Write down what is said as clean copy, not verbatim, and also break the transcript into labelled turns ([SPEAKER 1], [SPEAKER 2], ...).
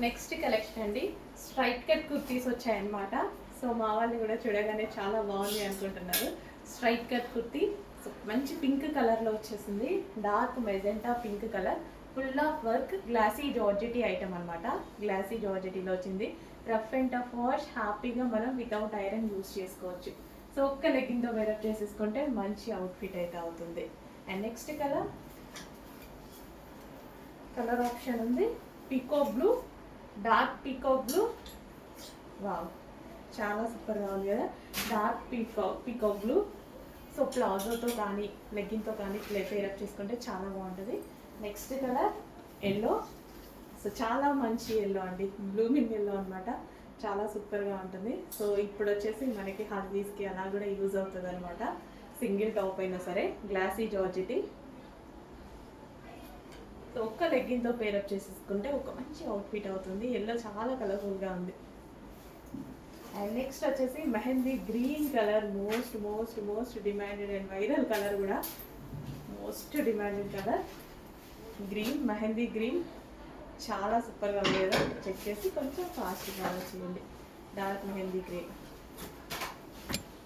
[SPEAKER 1] Next collection అండి, straight cut kurtis వచ్చాయన్నమాట. So మా వాళ్ళు కూడా చూడగానే చాలా బాగుంది అనుకుంటున్నారు. స్ట్రైట్ కట్ కుర్తీ మంచి పింక్ కలర్లో వచ్చేసింది. Dark magenta pink colour, full of work, glossy georgette item అనమాట. గ్లాసీ జార్జెటీలో వచ్చింది. రఫ్ అండ్ టఫ్ వాష్, హ్యాపీగా మనం వితౌట్ ఐరన్ యూస్ చేసుకోవచ్చు. సో ఒక్క లెగ్గింగ్తో వేరప్ చేసేసుకుంటే మంచి అవుట్ఫిట్ అయితే అవుతుంది. అండ్ నెక్స్ట్ కలర్ ఆప్షన్ ఉంది పీకో బ్లూ, డార్క్ పీకో బ్లూ. వావ్, చాలా సూపర్గా ఉంది కదా, డార్క్ పీకో బ్లూ. సో ప్లాజోతో కానీ లెగ్గింగ్తో కానీ పేరప్ చేసుకుంటే చాలా బాగుంటుంది. Next colour yellow. సో చాలా మంచి ఎల్లో అండి, బ్లూమింగ్ ఎల్లో అనమాట. చాలా సూపర్గా ఉంటుంది. సో ఇప్పుడు వచ్చేసి మనకి హల్దీస్కి అలా కూడా యూజ్ అవుతుంది అనమాట. సింగిల్ టాప్ అయినా సరే, గ్లాసీ జార్జెటీ. సో ఒక్క లెగ్గింగ్తో పేరప్ చేసేసుకుంటే ఒక మంచి అవుట్ఫిట్ అవుతుంది. ఎల్లో చాలా కలర్ఫుల్గా ఉంది. అండ్ నెక్స్ట్ వచ్చేసి mehndi green colour, most demanded and viral colour కూడా. Most demanded colour green, mehndi green. చాలా సూపర్గా ఉంది కదా, చెక్ చేసి కొంచెం ఫాస్ట్గా వచ్చేయండి. Dark mehndi green.